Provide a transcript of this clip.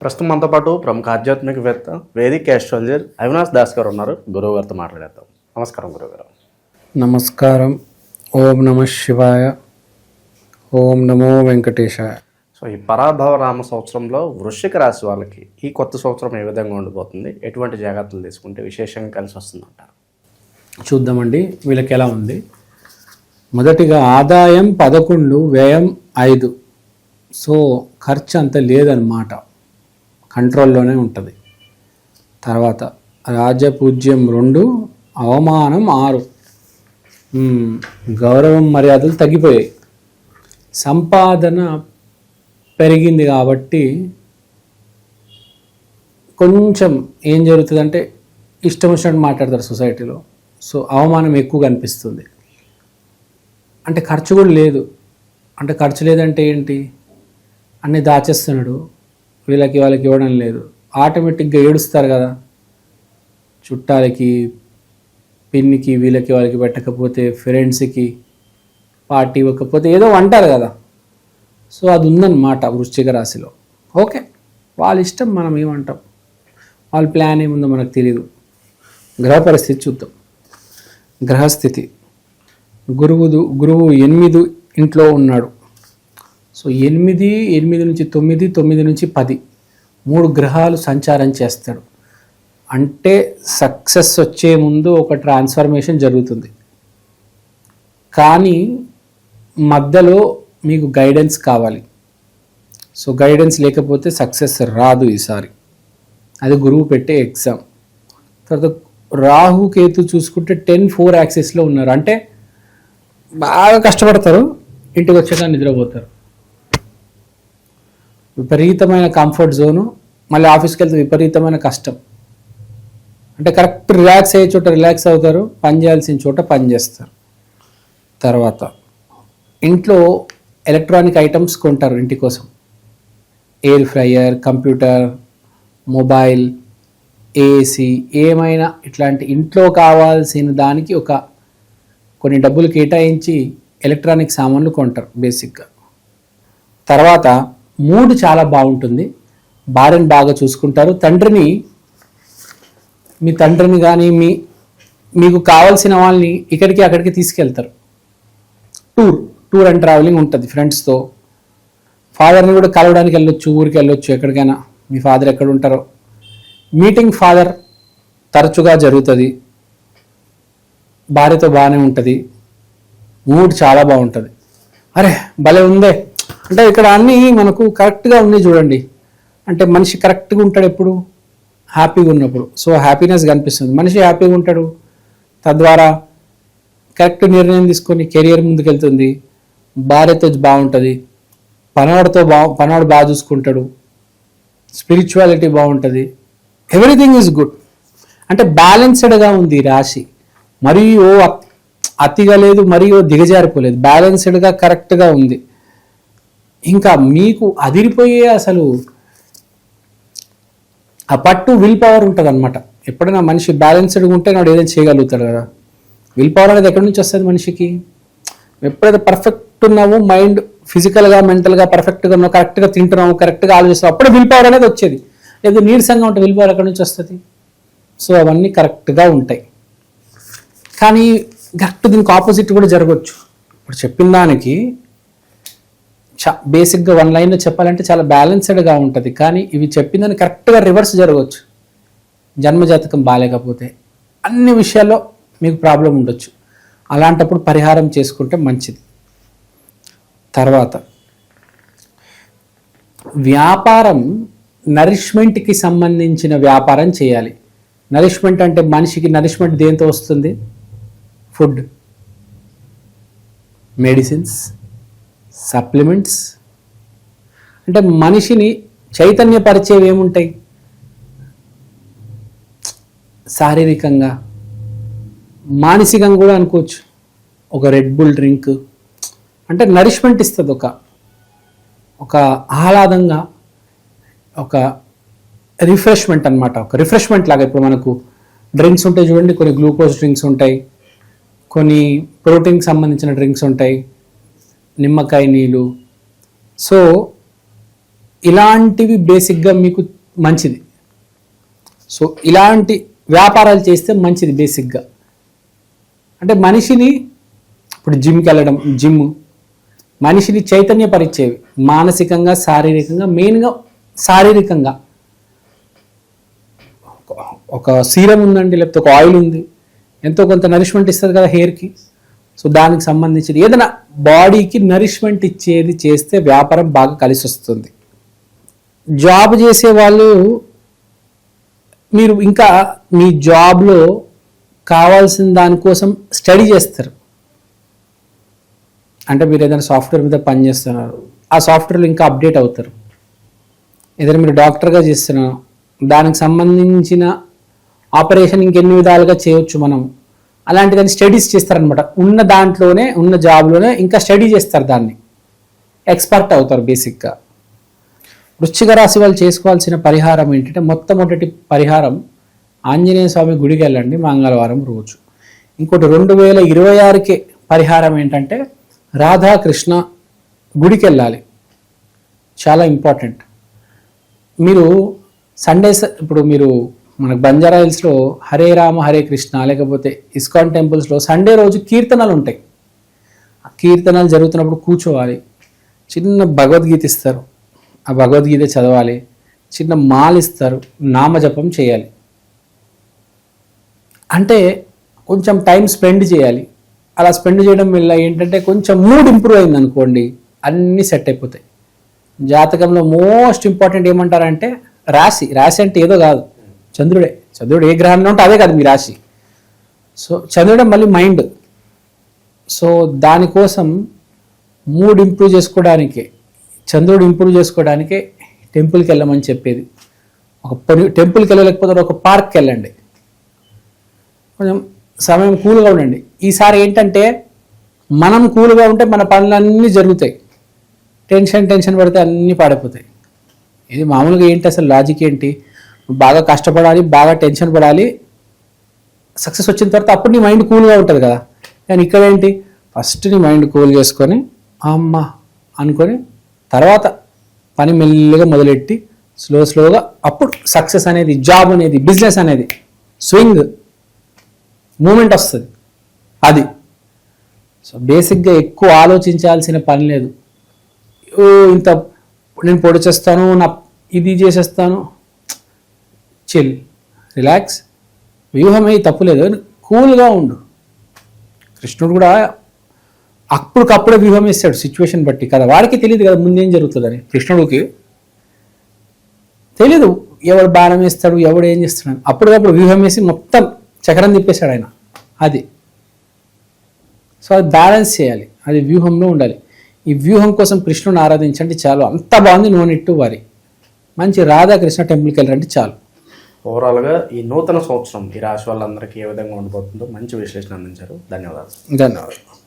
ప్రస్తుతం మనతో పాటు ప్రముఖ ఆధ్యాత్మికవేత్త వేదిక్ ఆస్ట్రాలజర్ అవినాష్ దాస్ గారు ఉన్నారు. గురువు గారితో మాట్లాడేద్దాం. నమస్కారం గురుగారు. నమస్కారం. ఓం నమ శివాయ. ఓం నమో వెంకటేశాయ. సో ఈ పరాభవ నామ సంవత్సరంలో వృశ్చిక రాశి వాళ్ళకి ఈ కొత్త సంవత్సరం ఏ విధంగా ఉండిపోతుంది, ఎటువంటి జాగ్రత్తలు తీసుకుంటే విశేషంగా కలిసి వస్తుందంటారు? చూద్దామండి వీళ్ళకి ఎలా ఉంది. మొదటిగా ఆదాయం 11, వ్యయం 5. సో ఖర్చు అంత లేదన్నమాట, కంట్రోల్లోనే ఉంటుంది. తర్వాత రాజపూజ్యం 2, అవమానం 6. గౌరవం మర్యాదలు తగ్గిపోయాయి. సంపాదన పెరిగింది కాబట్టి కొంచెం ఏం జరుగుతుందంటే ఇష్టం వచ్చినట్టు మాట్లాడతారు సొసైటీలో. సో అవమానం ఎక్కువగా అనిపిస్తుంది. అంటే ఖర్చు కూడా లేదు. అంటే ఖర్చు లేదంటే ఏంటి, అన్నీ దాచేస్తున్నాడు, వీళ్ళకి వాళ్ళకి ఇవ్వడం లేదు, ఆటోమేటిక్గా ఏడుస్తారు కదా. చుట్టాలకి, పిన్నికి, వీళ్ళకి వాళ్ళకి పెట్టకపోతే, ఫ్రెండ్స్కి పార్టీ ఇవ్వకపోతే ఏదో అంటారు కదా. సో అది ఉందన్నమాట వృశ్చిక రాశిలో. ఓకే, వాళ్ళ ఇష్టం, మనం ఏమంటాం, వాళ్ళ ప్లాన్ ఏముందో మనకు తెలియదు. గ్రహ పరిస్థితి చూద్దాం. గ్రహస్థితి గురువు 8 ఇంట్లో ఉన్నాడు. సో 8 నుంచి 9, 9 నుంచి 10, 3 గ్రహాలు సంచారం చేస్తాడు. అంటే సక్సెస్ వచ్చే ముందు ఒక ట్రాన్స్ఫర్మేషన్ జరుగుతుంది. కానీ మధ్యలో మీకు గైడెన్స్ కావాలి. సో గైడెన్స్ లేకపోతే సక్సెస్ రాదు ఈసారి. అది గురువు పెట్టే ఎగ్జామ్. తర్వాత రాహు కేతు చూసుకుంటే 10-4 యాక్సిస్లో ఉన్నారు. అంటే బాగా కష్టపడతారు, ఇంటికి వచ్చాక నిద్రపోతారు. విపరీతమైన కంఫర్ట్ జోను, మళ్ళీ ఆఫీస్కి వెళ్తే విపరీతమైన కష్టం. అంటే కరెక్ట్ రిలాక్స్ అయ్యే చోట రిలాక్స్ అవుతారు, పని చేయాల్సిన చోట పని చేస్తారు. తర్వాత ఇంట్లో ఎలక్ట్రానిక్ ఐటమ్స్ కొంటారు ఇంటి కోసం. Air fryer, computer, mobile, AC, ఏమైనా ఇట్లాంటి ఇంట్లో కావాల్సిన దానికి కొన్ని డబ్బులు కేటాయించి ఎలక్ట్రానిక్ సామాన్లు కొంటారు బేసిక్గా. తర్వాత మూడ్ చాలా బాగుంటుంది, భార్యను బాగా చూసుకుంటారు. మీ తండ్రిని కానీ మీకు కావాల్సిన వాళ్ళని ఇక్కడికి అక్కడికి తీసుకెళ్తారు. టూర్ అండ్ ట్రావెలింగ్ ఉంటుంది ఫ్రెండ్స్తో. ఫాదర్ని కూడా కలవడానికి వెళ్ళొచ్చు, ఊరికి వెళ్ళొచ్చు, ఎక్కడికైనా. మీ ఫాదర్ ఎక్కడ ఉంటారో మీటింగ్ ఫాదర్ తరచుగా జరుగుతుంది. భార్యతో బాగానే ఉంటుంది, మూడ్ చాలా బాగుంటుంది. అరే భలే ఉందే అంటే ఇక్కడ అన్నీ మనకు కరెక్ట్గా ఉన్నాయి చూడండి. అంటే మనిషి కరెక్ట్గా ఉంటాడు ఎప్పుడు, హ్యాపీగా ఉన్నప్పుడు. సో హ్యాపీనెస్ కనిపిస్తుంది, మనిషి హ్యాపీగా ఉంటాడు. తద్వారా కరెక్ట్ నిర్ణయం తీసుకొని కెరియర్ ముందుకెళ్తుంది. భార్యతో బాగుంటుంది, పనవాడు బాగా చూసుకుంటాడు, స్పిరిచువాలిటీ బాగుంటుంది, ఎవ్రీథింగ్ ఈజ్ గుడ్. అంటే బ్యాలెన్స్డ్గా ఉంది రాశి. మరియు అతిగా లేదు, మరియు దిగజారిపోలేదు, బ్యాలెన్స్డ్గా కరెక్ట్గా ఉంది. ఇంకా మీకు అదిరిపోయే అసలు ఆ పట్టు విల్ పవర్ ఉంటుంది అనమాట. ఎప్పుడైనా మనిషి బ్యాలెన్స్డ్గా ఉంటే నాడు ఏదైనా చేయగలుగుతాడు కదా. విల్ పవర్ అనేది ఎక్కడి నుంచి వస్తుంది మనిషికి? ఎప్పుడైతే పర్ఫెక్ట్ ఉన్నామో, మైండ్ ఫిజికల్గా మెంటల్గా పర్ఫెక్ట్గా ఉన్నావు, కరెక్ట్గా తింటున్నాము, కరెక్ట్గా ఆలోచిస్తాము, అప్పుడే విల్ పవర్ అనేది వచ్చేది. లేదు నీరసంగా ఉంటే విల్ పవర్ ఎక్కడి నుంచి వస్తుంది? సో అవన్నీ కరెక్ట్గా ఉంటాయి. కానీ కరెక్ట్ దీనికి ఆపోజిట్ కూడా జరగవచ్చు. ఇప్పుడు చెప్పిన దానికి బేసిక్గా 1 లైన్లో చెప్పాలంటే చాలా బ్యాలెన్స్డ్గా ఉంటుంది. కానీ ఇవి చెప్పిన దాన్ని కరెక్ట్గా రివర్స్ జరగవచ్చు. జన్మజాతకం బాగాలేకపోతే అన్ని విషయాల్లో మీకు ప్రాబ్లం ఉండొచ్చు. అలాంటప్పుడు పరిహారం చేసుకుంటే మంచిది. తర్వాత వ్యాపారం, నరిష్మెంట్కి సంబంధించిన వ్యాపారం చేయాలి. నరిష్మెంట్ అంటే మనిషికి నరిష్మెంట్ దేంతో వస్తుంది? Food, medicines, supplements. అంటే మనిషిని చైతన్యపరిచేవి ఏముంటాయి? శారీరకంగా, మానసికంగా కూడా అనుకోవచ్చు. ఒక రెడ్ బుల్ డ్రింక్ అంటే నరిష్మెంట్ ఇస్తుంది, ఒక ఆహ్లాదంగా, ఒక రిఫ్రెష్మెంట్ అనమాట. ఒక రిఫ్రెష్మెంట్ లాగా. ఇప్పుడు మనకు డ్రింక్స్ ఉంటాయి చూడండి, కొన్ని గ్లూకోజ్ డ్రింక్స్ ఉంటాయి, కొన్ని ప్రోటీన్కి సంబంధించిన డ్రింక్స్ ఉంటాయి, నిమ్మకాయ నీళ్ళు. సో ఇలాంటివి బేసిక్గా మీకు మంచిది. సో ఇలాంటి వ్యాపారాలు చేస్తే మంచిది బేసిక్గా. అంటే మనిషిని ఇప్పుడు జిమ్కి వెళ్ళడం, జిమ్ మనిషిని చైతన్యపరిచేవి మానసికంగా, శారీరకంగా, మెయిన్గా శారీరకంగా. ఒక సీరం ఉందండి, లేకపోతే ఒక ఆయిల్ ఉంది, ఎంతో కొంత నరిష్మెంట్ ఇస్తుంది కదా హెయిర్కి. సో దానికి సంబంధించి ఏదైనా బాడీకి నరిష్మెంట్ ఇచ్చేది చేస్తే వ్యాపారం బాగా కలిసి వస్తుంది. జాబ్ చేసే వాళ్ళు మీరు ఇంకా మీ జాబ్లో కావాల్సిన దానికోసం స్టడీ చేస్తారు. అంటే మీరు ఏదైనా సాఫ్ట్వేర్ మీద పని చేస్తున్నారు, ఆ సాఫ్ట్వేర్లో ఇంకా అప్డేట్ అవుతారు. ఏదైనా మీరు డాక్టర్గా చేస్తున్నారు, దానికి సంబంధించిన ఆపరేషన్ ఇంకెన్ని విధాలుగా చేయొచ్చు మనం, అలాంటిదని స్టడీస్ చేస్తారనమాట. ఉన్న దాంట్లోనే, ఉన్న జాబ్లోనే ఇంకా స్టడీ చేస్తారు, దాన్ని ఎక్స్పర్ట్ అవుతారు బేసిక్గా. వృశ్చిక రాశి వాళ్ళు చేసుకోవాల్సిన పరిహారం ఏంటంటే, మొట్టమొదటి పరిహారం ఆంజనేయ స్వామి గుడికి వెళ్ళండి మంగళవారం రోజు. ఇంకోటి 2026కే పరిహారం ఏంటంటే రాధాకృష్ణ గుడికి వెళ్ళాలి, చాలా ఇంపార్టెంట్. మీరు సండేస్, ఇప్పుడు మీరు మనకు బంజారా హిల్స్లో హరే రామ హరే కృష్ణ, లేకపోతే ఇస్కాన్ టెంపుల్స్లో సండే రోజు కీర్తనలు ఉంటాయి. ఆ కీర్తనలు జరుగుతున్నప్పుడు కూర్చోవాలి, చిన్న భగవద్గీత ఇస్తారు, ఆ భగవద్గీత చదవాలి, చిన్న మాల ఇస్తారు, నామజపం చేయాలి. అంటే కొంచెం టైం స్పెండ్ చేయాలి. అలా స్పెండ్ చేయడం వల్ల ఏంటంటే కొంచెం మూడ్ ఇంప్రూవ్ అయింది అనుకోండి, అన్నీ సెట్ అయిపోతాయి. జాతకంలో మోస్ట్ ఇంపార్టెంట్ ఏమంటారంటే రాశి. రాశి అంటే ఏదో కాదు, చంద్రుడే. చంద్రుడు ఏ గ్రహంలో ఉంటే అదే కాదు మీ రాశి. సో చంద్రుడే మళ్ళీ మైండ్. సో దానికోసం మూడ్ ఇంప్రూవ్ చేసుకోవడానికే, చంద్రుడు ఇంప్రూవ్ చేసుకోవడానికే టెంపుల్కి వెళ్ళమని చెప్పేది. ఒక టెంపుల్కి వెళ్ళలేకపోతే ఒక పార్క్కి వెళ్ళండి, కొంచెం సమయం కూల్గా ఉండండి. ఈసారి ఏంటంటే మనం కూల్గా ఉంటే మన పనులన్నీ జరుగుతాయి, టెన్షన్ పడితే అన్నీ పాడైపోతాయి. ఇది మామూలుగా ఏంటి అసలు లాజిక్ ఏంటి? బాగా కష్టపడాలి, బాగా టెన్షన్ పడాలి, సక్సెస్ వచ్చిన తర్వాత అప్పుడు నీ మైండ్ కూల్గా ఉంటుంది కదా. కానీ ఇక్కడ ఏంటి, ఫస్ట్ నీ మైండ్ కూల్ చేసుకొని అమ్మ అనుకొని తర్వాత పని మెల్లిగా మొదలెట్టి స్లోగా అప్పుడు సక్సెస్ అనేది, జాబ్ అనేది, బిజినెస్ అనేది స్వింగ్ మూమెంట్ వస్తుంది. అది సో బేసిక్గా ఎక్కువ ఆలోచించాల్సిన పని లేదు. ఇంత నేను పొడి చేస్తాను, నా ఇది చేసేస్తాను, చిల్, రిలాక్స్. వ్యూహమే తప్పులేదు, కూల్గా ఉండు. కృష్ణుడు కూడా అప్పటికప్పుడే వ్యూహం వేస్తాడు సిచ్యువేషన్ బట్టి కదా. వాడికి తెలియదు కదా ముందేం జరుగుతుందని. కృష్ణుడికి తెలీదు ఎవడు బాణం వేస్తాడు, ఎవడు ఏం చేస్తున్నాడు. అప్పటికప్పుడు వ్యూహం వేసి మొత్తం చక్రం తిప్పేశాడు ఆయన. అది సో అది బ్యాలెన్స్ చేయాలి, అది వ్యూహంలో ఉండాలి. ఈ వ్యూహం కోసం కృష్ణుని ఆరాధించండి చాలు. అంత బాగుంది నోనెట్టు వారి. మంచి రాధాకృష్ణ టెంపుల్కి వెళ్ళండి చాలు. ఓవరాల్గా ఈ నూతన సంవత్సరం ఈ రాశి వాళ్ళందరికీ ఏ విధంగా ఉండిపోతుందో మంచి విశ్లేషణ అందించారు. ధన్యవాదాలు. ధన్యవాదాలు.